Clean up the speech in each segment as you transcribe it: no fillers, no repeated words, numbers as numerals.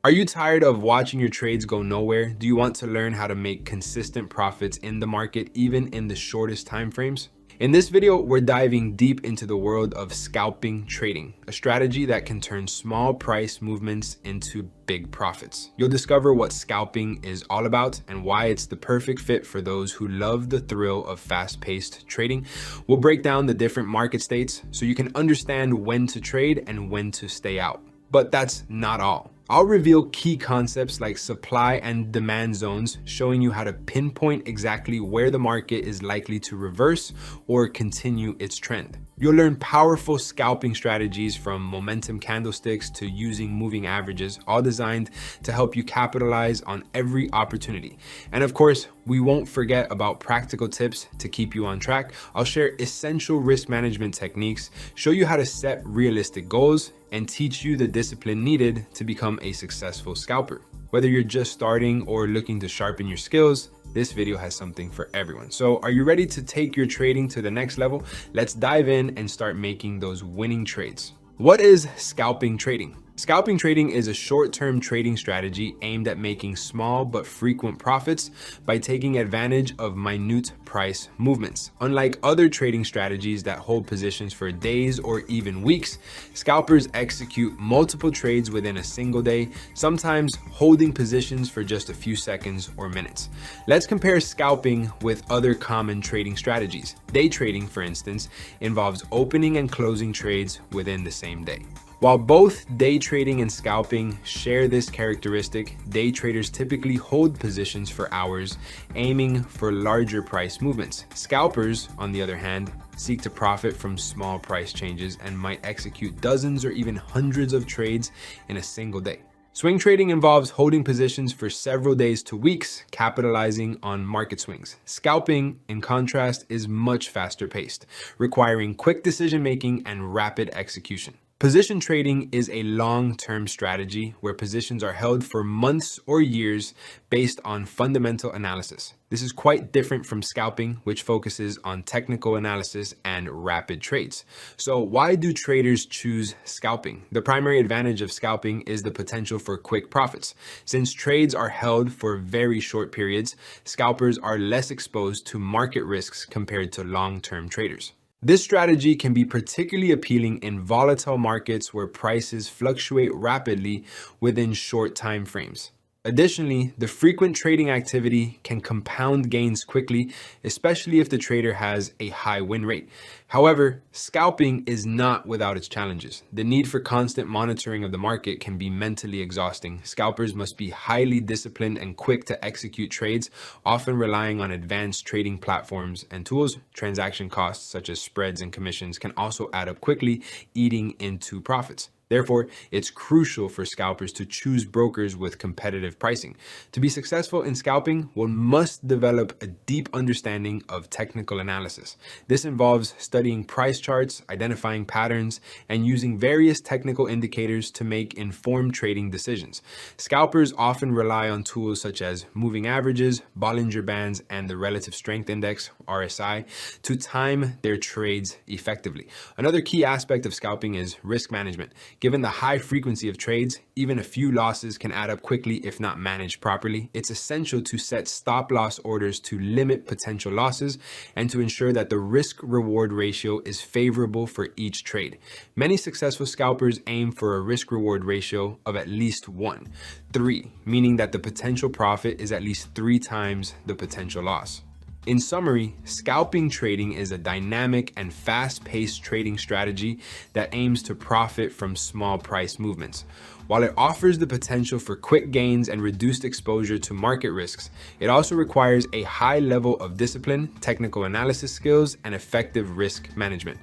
Are you tired of watching your trades go nowhere? Do you want to learn how to make consistent profits in the market, even in the shortest time frames? In this video, we're diving deep into the world of scalping trading, a strategy that can turn small price movements into big profits. You'll discover what scalping is all about and why it's the perfect fit for those who love the thrill of fast-paced trading. We'll break down the different market states so you can understand when to trade and when to stay out. But that's not all. I'll reveal key concepts like supply and demand zones, showing you how to pinpoint exactly where the market is likely to reverse or continue its trend. You'll learn powerful scalping strategies from momentum candlesticks to using moving averages, all designed to help you capitalize on every opportunity. And of course, we won't forget about practical tips to keep you on track. I'll share essential risk management techniques, show you how to set realistic goals, and teach you the discipline needed to become a successful scalper. Whether you're just starting or looking to sharpen your skills, this video has something for everyone. So are you ready to take your trading to the next level? Let's dive in and start making those winning trades. What is scalping trading? Scalping trading is a short-term trading strategy aimed at making small but frequent profits by taking advantage of minute price movements. Unlike other trading strategies that hold positions for days or even weeks, scalpers execute multiple trades within a single day, sometimes holding positions for just a few seconds or minutes. Let's compare scalping with other common trading strategies. Day trading, for instance, involves opening and closing trades within the same day. While both day trading and scalping share this characteristic, day traders typically hold positions for hours, aiming for larger price movements. Scalpers, on the other hand, seek to profit from small price changes and might execute dozens or even hundreds of trades in a single day. Swing trading involves holding positions for several days to weeks, capitalizing on market swings. Scalping, in contrast, is much faster paced, requiring quick decision-making and rapid execution. Position trading is a long-term strategy where positions are held for months or years based on fundamental analysis. This is quite different from scalping, which focuses on technical analysis and rapid trades. So why do traders choose scalping? The primary advantage of scalping is the potential for quick profits. Since trades are held for very short periods, scalpers are less exposed to market risks compared to long-term traders. This strategy can be particularly appealing in volatile markets where prices fluctuate rapidly within short time frames. Additionally, the frequent trading activity can compound gains quickly, especially if the trader has a high win rate. However, scalping is not without its challenges. The need for constant monitoring of the market can be mentally exhausting. Scalpers must be highly disciplined and quick to execute trades, often relying on advanced trading platforms and tools. Transaction costs, such as spreads and commissions, can also add up quickly, eating into profits. Therefore, it's crucial for scalpers to choose brokers with competitive pricing. To be successful in scalping, one must develop a deep understanding of technical analysis. This involves studying price charts, identifying patterns, and using various technical indicators to make informed trading decisions. Scalpers often rely on tools such as moving averages, Bollinger Bands, and the Relative Strength Index, RSI, to time their trades effectively. Another key aspect of scalping is risk management. Given the high frequency of trades, even a few losses can add up quickly if not managed properly. It's essential to set stop loss orders to limit potential losses and to ensure that the risk-reward ratio is favorable for each trade. Many successful scalpers aim for a risk-reward ratio of at least 3, meaning that the potential profit is at least 3 times the potential loss. In summary, scalping trading is a dynamic and fast-paced trading strategy that aims to profit from small price movements. While it offers the potential for quick gains and reduced exposure to market risks, it also requires a high level of discipline, technical analysis skills, and effective risk management.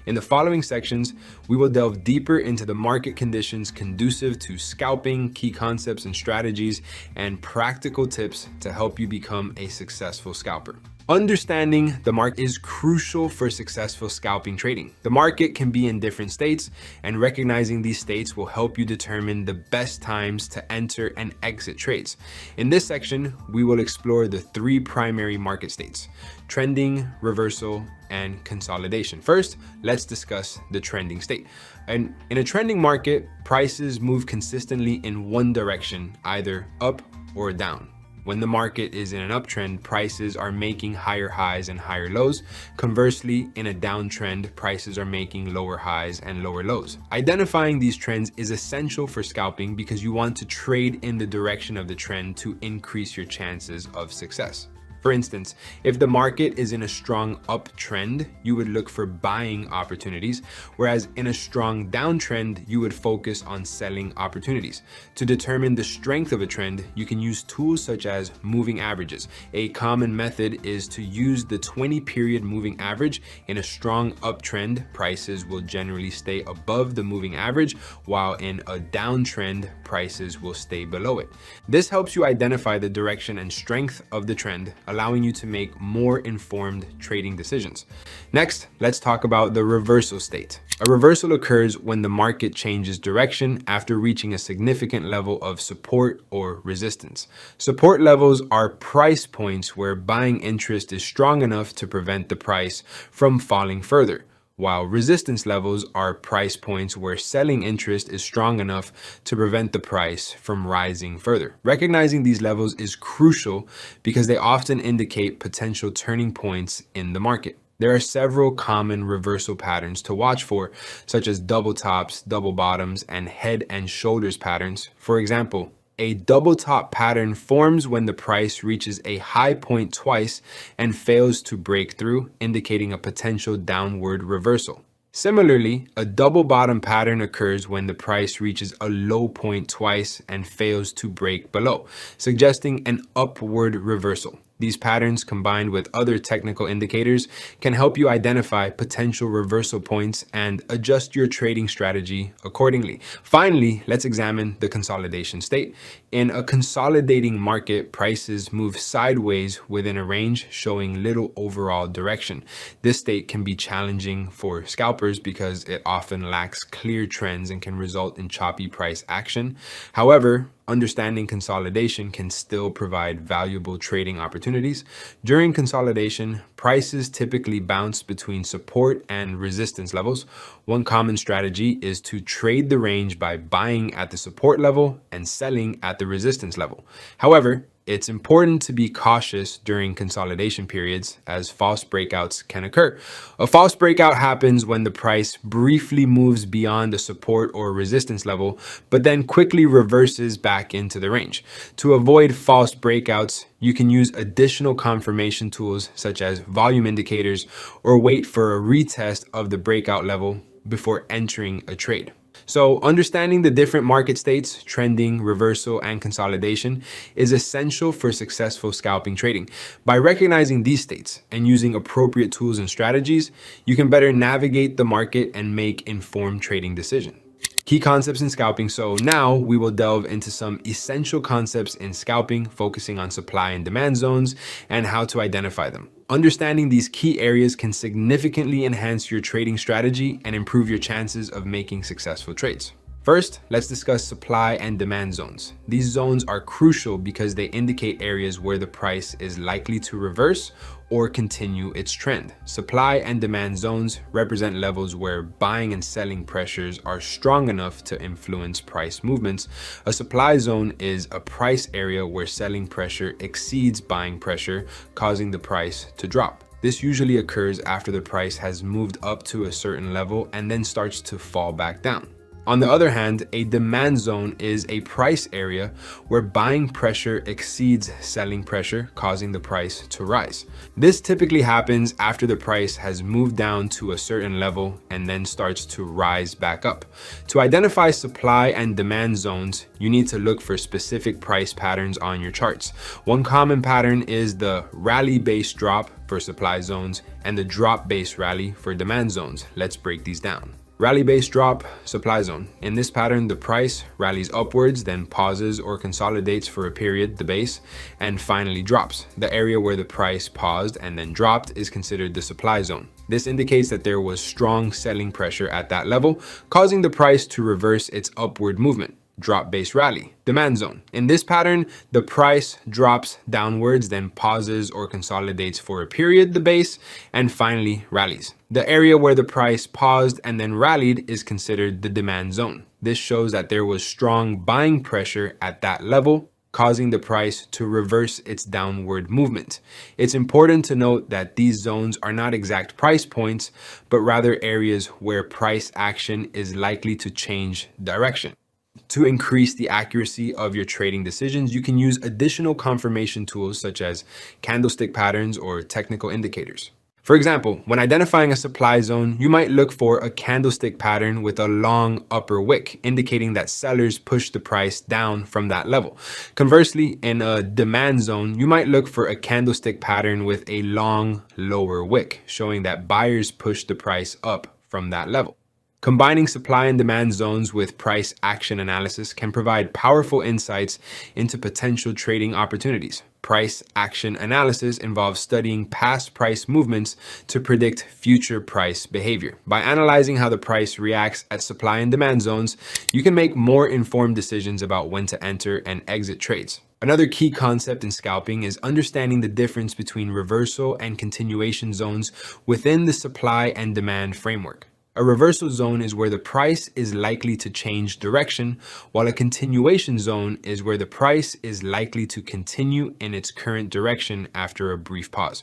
In the following sections, we will delve deeper into the market conditions conducive to scalping, key concepts and strategies, and practical tips to help you become a successful scalper. Understanding the market is crucial for successful scalping trading. The market can be in different states, and recognizing these states will help you determine the best times to enter and exit trades. In this section, we will explore the 3 primary market states: trending, reversal, and consolidation. First, let's discuss the trending state. And in a trending market, prices move consistently in one direction, either up or down. When the market is in an uptrend, prices are making higher highs and higher lows. Conversely, in a downtrend, prices are making lower highs and lower lows. Identifying these trends is essential for scalping because you want to trade in the direction of the trend to increase your chances of success. For instance, if the market is in a strong uptrend, you would look for buying opportunities, whereas in a strong downtrend, you would focus on selling opportunities. To determine the strength of a trend, you can use tools such as moving averages. A common method is to use the 20-period moving average. In a strong uptrend, prices will generally stay above the moving average, while in a downtrend, prices will stay below it. This helps you identify the direction and strength of the trend, allowing you to make more informed trading decisions. Next, let's talk about the reversal state. A reversal occurs when the market changes direction after reaching a significant level of support or resistance. Support levels are price points where buying interest is strong enough to prevent the price from falling further, while resistance levels are price points where selling interest is strong enough to prevent the price from rising further. Recognizing these levels is crucial because they often indicate potential turning points in the market. There are several common reversal patterns to watch for, such as double tops, double bottoms, and head and shoulders patterns. For example, a double top pattern forms when the price reaches a high point twice and fails to break through, indicating a potential downward reversal. Similarly, a double bottom pattern occurs when the price reaches a low point twice and fails to break below, suggesting an upward reversal. These patterns, combined with other technical indicators, can help you identify potential reversal points and adjust your trading strategy accordingly. Finally, let's examine the consolidation state. In a consolidating market, prices move sideways within a range, showing little overall direction. This state can be challenging for scalpers because it often lacks clear trends and can result in choppy price action. However, understanding consolidation can still provide valuable trading opportunities. During consolidation, prices typically bounce between support and resistance levels. One common strategy is to trade the range by buying at the support level and selling at the resistance level. However, it's important to be cautious during consolidation periods as false breakouts can occur. A false breakout happens when the price briefly moves beyond a support or resistance level, but then quickly reverses back into the range. To avoid false breakouts, you can use additional confirmation tools such as volume indicators or wait for a retest of the breakout level before entering a trade. So understanding the different market states, trending, reversal, and consolidation is essential for successful scalping trading. By recognizing these states and using appropriate tools and strategies, you can better navigate the market and make informed trading decisions. Key concepts in scalping. So now we will delve into some essential concepts in scalping, focusing on supply and demand zones and how to identify them. Understanding these key areas can significantly enhance your trading strategy and improve your chances of making successful trades. First, let's discuss supply and demand zones. These zones are crucial because they indicate areas where the price is likely to reverse or continue its trend. Supply and demand zones represent levels where buying and selling pressures are strong enough to influence price movements. A supply zone is a price area where selling pressure exceeds buying pressure, causing the price to drop. This usually occurs after the price has moved up to a certain level and then starts to fall back down. On the other hand, a demand zone is a price area where buying pressure exceeds selling pressure, causing the price to rise. This typically happens after the price has moved down to a certain level and then starts to rise back up. To identify supply and demand zones, you need to look for specific price patterns on your charts. One common pattern is the rally-based drop for supply zones and the drop-based rally for demand zones. Let's break these down. Rally-based drop, supply zone. In this pattern, the price rallies upwards, then pauses or consolidates for a period, the base, and finally drops. The area where the price paused and then dropped is considered the supply zone. This indicates that there was strong selling pressure at that level, causing the price to reverse its upward movement. drop-based rally, demand zone. In this pattern, the price drops downwards, then pauses or consolidates for a period, the base, and finally rallies. The area where the price paused and then rallied is considered the demand zone. This shows that there was strong buying pressure at that level, causing the price to reverse its downward movement. It's important to note that these zones are not exact price points, but rather areas where price action is likely to change direction. To increase the accuracy of your trading decisions, you can use additional confirmation tools such as candlestick patterns or technical indicators. For example, when identifying a supply zone, you might look for a candlestick pattern with a long upper wick, indicating that sellers push the price down from that level. Conversely, in a demand zone, you might look for a candlestick pattern with a long lower wick, showing that buyers push the price up from that level. Combining supply and demand zones with price action analysis can provide powerful insights into potential trading opportunities. Price action analysis involves studying past price movements to predict future price behavior. By analyzing how the price reacts at supply and demand zones, you can make more informed decisions about when to enter and exit trades. Another key concept in scalping is understanding the difference between reversal and continuation zones within the supply and demand framework. A reversal zone is where the price is likely to change direction, while a continuation zone is where the price is likely to continue in its current direction after a brief pause.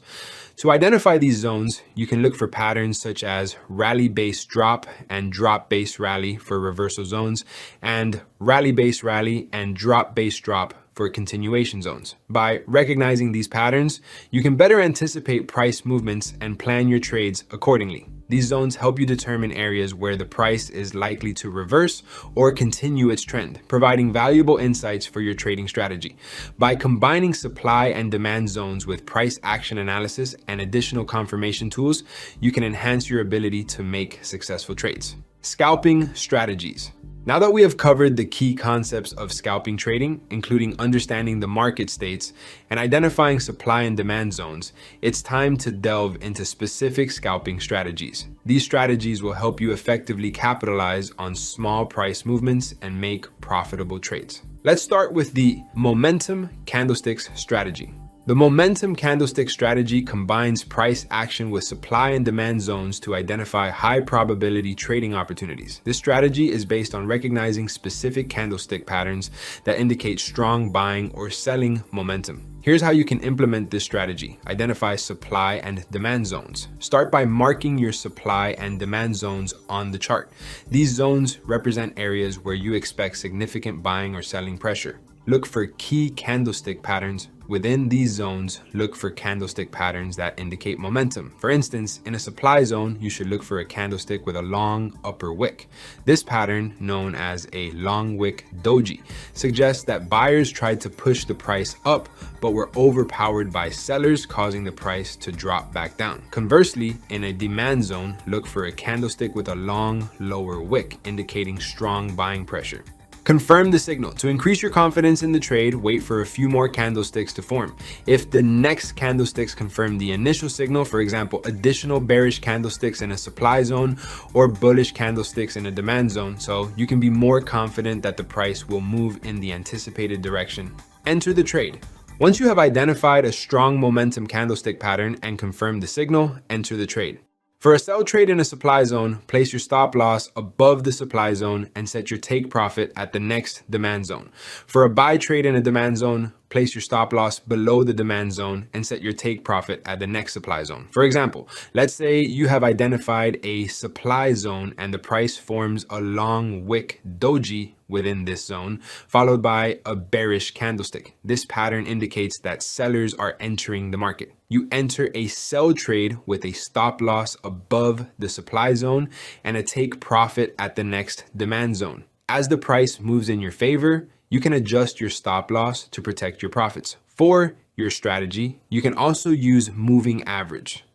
To identify these zones, you can look for patterns such as rally-based drop and drop-based rally for reversal zones, and rally-based rally and drop-based drop for continuation zones. By recognizing these patterns, you can better anticipate price movements and plan your trades accordingly. These zones help you determine areas where the price is likely to reverse or continue its trend, providing valuable insights for your trading strategy. By combining supply and demand zones with price action analysis and additional confirmation tools, you can enhance your ability to make successful trades. Scalping strategies. Now that we have covered the key concepts of scalping trading, including understanding the market states and identifying supply and demand zones, it's time to delve into specific scalping strategies. These strategies will help you effectively capitalize on small price movements and make profitable trades. Let's start with the momentum candlesticks strategy. The momentum candlestick strategy combines price action with supply and demand zones to identify high probability trading opportunities. This strategy is based on recognizing specific candlestick patterns that indicate strong buying or selling momentum. Here's how you can implement this strategy. Identify supply and demand zones. Start by marking your supply and demand zones on the chart. These zones represent areas where you expect significant buying or selling pressure. Look for key candlestick patterns. Within these zones, look for candlestick patterns that indicate momentum. For instance, in a supply zone, you should look for a candlestick with a long upper wick. This pattern, known as a long wick doji, suggests that buyers tried to push the price up but were overpowered by sellers, causing the price to drop back down. Conversely, in a demand zone, look for a candlestick with a long lower wick, indicating strong buying pressure. Confirm the signal. To increase your confidence in the trade, wait for a few more candlesticks to form. If the next candlesticks confirm the initial signal, for example, additional bearish candlesticks in a supply zone or bullish candlesticks in a demand zone, so you can be more confident that the price will move in the anticipated direction. Enter the trade. Once you have identified a strong momentum candlestick pattern and confirmed the signal, enter the trade. For a sell trade in a supply zone, place your stop loss above the supply zone and set your take profit at the next demand zone. For a buy trade in a demand zone, place your stop loss below the demand zone and set your take profit at the next supply zone. For example, let's say you have identified a supply zone and the price forms a long wick doji within this zone, followed by a bearish candlestick. This pattern indicates that sellers are entering the market. You enter a sell trade with a stop loss above the supply zone and a take profit at the next demand zone. As the price moves in your favor, you can adjust your stop loss to protect your profits. For your strategy, you can also use moving average.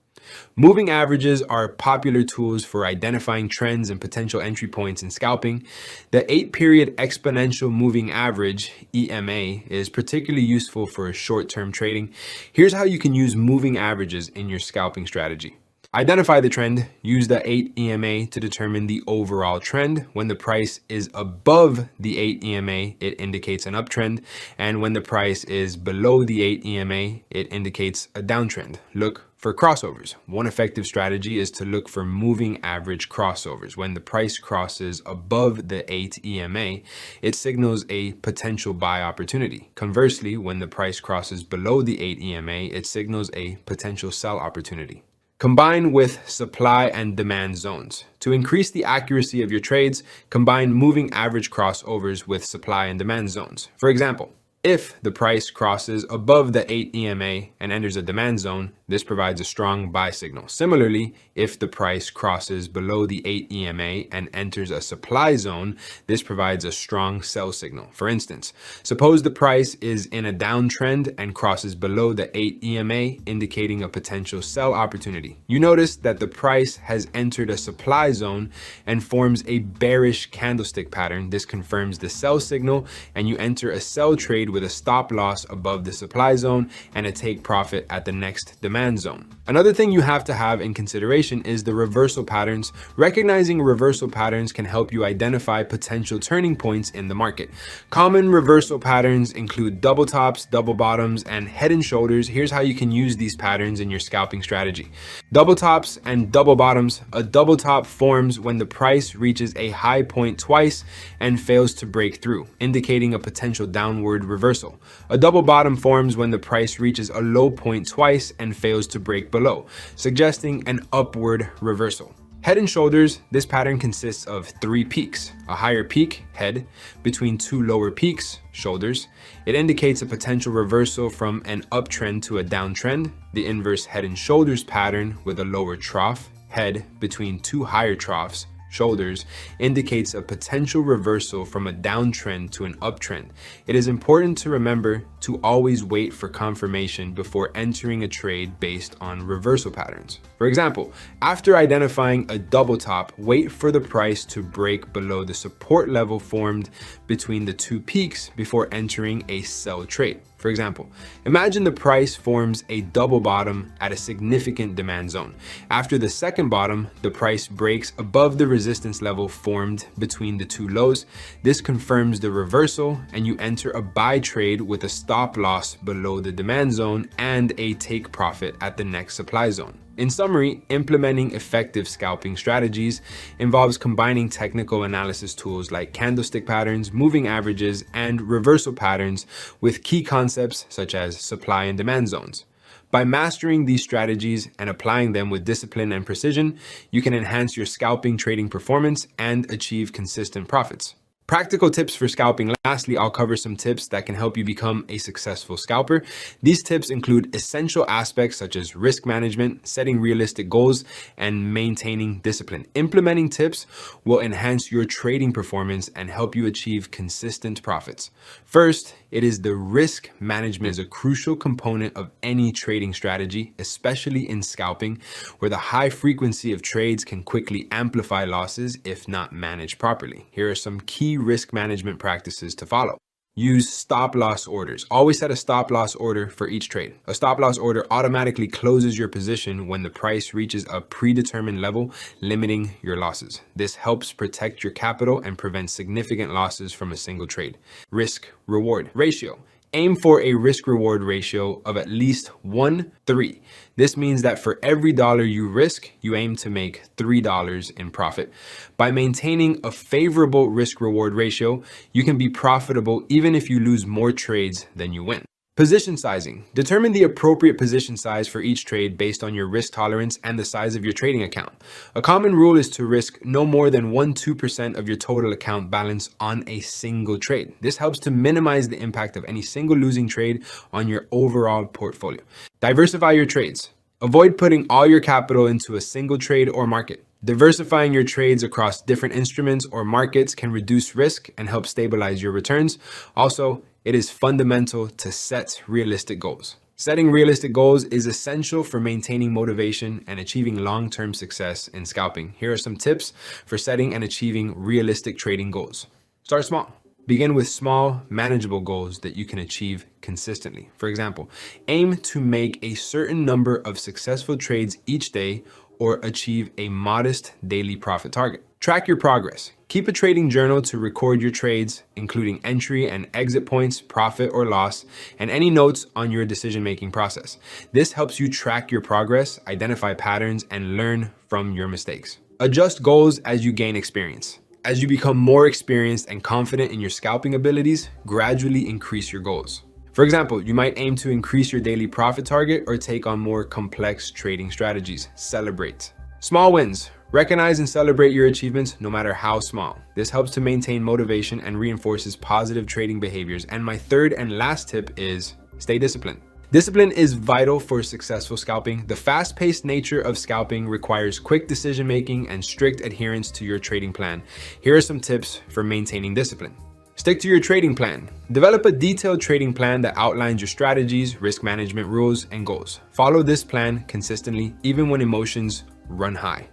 Moving averages are popular tools for identifying trends and potential entry points in scalping. The 8-period exponential moving average, EMA, is particularly useful for short-term trading. Here's how you can use moving averages in your scalping strategy. Identify the trend. Use the 8 EMA to determine the overall trend. When the price is above the 8 EMA, it indicates an uptrend. And when the price is below the 8 EMA, it indicates a downtrend. Look for crossovers. One effective strategy is to look for moving average crossovers. When the price crosses above the 8 EMA, it signals a potential buy opportunity. Conversely, when the price crosses below the 8 EMA, it signals a potential sell opportunity. Combine with supply and demand zones. To increase the accuracy of your trades, combine moving average crossovers with supply and demand zones. For example, if the price crosses above the 8 EMA and enters a demand zone, this provides a strong buy signal. Similarly, if the price crosses below the 8 EMA and enters a supply zone, this provides a strong sell signal. For instance, suppose the price is in a downtrend and crosses below the 8 EMA, indicating a potential sell opportunity. You notice that the price has entered a supply zone and forms a bearish candlestick pattern. This confirms the sell signal, and you enter a sell trade with a stop loss above the supply zone and a take profit at the next demand zone. Another thing you have to have in consideration is the reversal patterns. Recognizing reversal patterns can help you identify potential turning points in the market. Common reversal patterns include double tops, double bottoms, and head and shoulders. Here's how you can use these patterns in your scalping strategy. Double tops and double bottoms. A double top forms when the price reaches a high point twice and fails to break through, indicating a potential downward reversal. A double bottom forms when the price reaches a low point twice and fails to break below, suggesting an upward reversal. Head and shoulders, this pattern consists of 3 peaks. A higher peak, head, between 2 lower peaks, shoulders. It indicates a potential reversal from an uptrend to a downtrend. The inverse head and shoulders pattern with a lower trough, head, between 2 higher troughs, shoulders, indicates a potential reversal from a downtrend to an uptrend. It is important to remember to always wait for confirmation before entering a trade based on reversal patterns. For example, after identifying a double top, wait for the price to break below the support level formed between the 2 peaks before entering a sell trade. For example, imagine the price forms a double bottom at a significant demand zone. After the second bottom, the price breaks above the resistance level formed between the 2 lows. This confirms the reversal, and you enter a buy trade with a stop loss below the demand zone and a take profit at the next supply zone. In summary, implementing effective scalping strategies involves combining technical analysis tools like candlestick patterns, moving averages, and reversal patterns with key concepts such as supply and demand zones. By mastering these strategies and applying them with discipline and precision, you can enhance your scalping trading performance and achieve consistent profits. Practical tips for scalping. Lastly, I'll cover some tips that can help you become a successful scalper. These tips include essential aspects such as risk management, setting realistic goals, and maintaining discipline. Implementing tips will enhance your trading performance and help you achieve consistent profits. First, it is the risk management is a crucial component of any trading strategy, especially in scalping, where the high frequency of trades can quickly amplify losses if not managed properly. Here are some key risk management practices to follow. Use stop loss orders. Always set a stop loss order for each trade. A stop loss order automatically closes your position when the price reaches a predetermined level, limiting your losses. This helps protect your capital and prevent significant losses from a single trade. Risk reward ratio. Aim for a risk-reward ratio of at least 1:3. This means that for every dollar you risk, you aim to make $3 in profit. By maintaining a favorable risk-reward ratio, you can be profitable even if you lose more trades than you win. Position sizing. Determine the appropriate position size for each trade based on your risk tolerance and the size of your trading account. A common rule is to risk no more than 1-2% of your total account balance on a single trade. This helps to minimize the impact of any single losing trade on your overall portfolio. Diversify your trades. Avoid putting all your capital into a single trade or market. Diversifying your trades across different instruments or markets can reduce risk and help stabilize your returns. Also, it is fundamental to set realistic goals. Setting realistic goals is essential for maintaining motivation and achieving long-term success in scalping. Here are some tips for setting and achieving realistic trading goals. Start small. Begin with small, manageable goals that you can achieve consistently. For example, aim to make a certain number of successful trades each day or achieve a modest daily profit target. Track your progress. Keep a trading journal to record your trades, including entry and exit points, profit or loss, and any notes on your decision-making process. This helps you track your progress, identify patterns, and learn from your mistakes. Adjust goals as you gain experience. As you become more experienced and confident in your scalping abilities, gradually increase your goals. For example, you might aim to increase your daily profit target or take on more complex trading strategies. Celebrate. Small wins. Recognize and celebrate your achievements no matter how small. This helps to maintain motivation and reinforces positive trading behaviors. And my third and last tip is stay disciplined. Discipline is vital for successful scalping. The fast-paced nature of scalping requires quick decision-making and strict adherence to your trading plan. Here are some tips for maintaining discipline. Stick to your trading plan. Develop a detailed trading plan that outlines your strategies, risk management rules, and goals. Follow this plan consistently, even when emotions run high.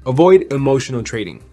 Avoid emotional trading.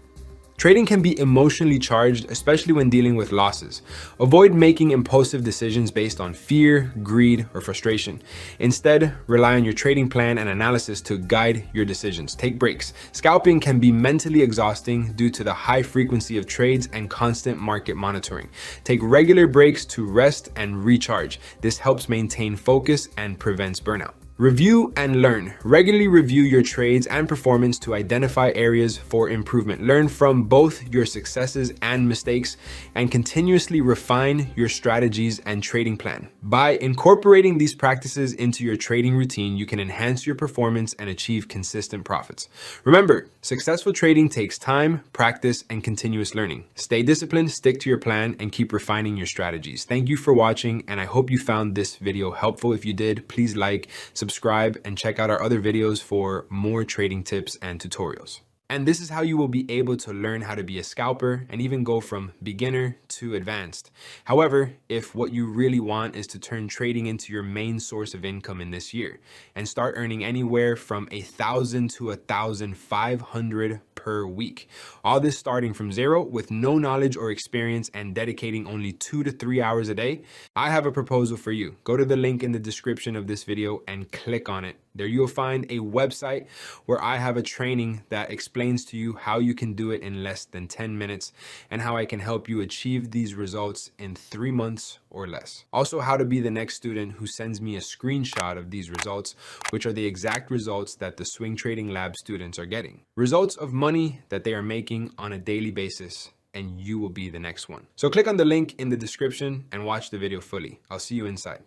Trading can be emotionally charged, especially when dealing with losses. Avoid making impulsive decisions based on fear, greed, or frustration. Instead, rely on your trading plan and analysis to guide your decisions. Take breaks. Scalping can be mentally exhausting due to the high frequency of trades and constant market monitoring. Take regular breaks to rest and recharge. This helps maintain focus and prevents burnout. Review and learn. Regularly review your trades and performance to identify areas for improvement. Learn from both your successes and mistakes and continuously refine your strategies and trading plan. By incorporating these practices into your trading routine, you can enhance your performance and achieve consistent profits. Remember, successful trading takes time, practice, and continuous learning. Stay disciplined, stick to your plan, and keep refining your strategies. Thank you for watching, and I hope you found this video helpful. If you did, please like, subscribe, and check out our other videos for more trading tips and tutorials. And this is how you will be able to learn how to be a scalper and even go from beginner to advanced. However, if what you really want is to turn trading into your main source of income in this year and start earning anywhere from $1,000 to $1,500 per week, all this starting from zero with no knowledge or experience and dedicating only 2 to 3 hours a day, I have a proposal for you. Go to the link in the description of this video and click on it. There you'll find a website where I have a training that explains to you how you can do it in less than 10 minutes and how I can help you achieve these results in 3 months or less. Also, how to be the next student who sends me a screenshot of these results, which are the exact results that the Swing Trading Lab students are getting. Results of money that they are making on a daily basis, and you will be the next one. So click on the link in the description and watch the video fully. I'll see you inside.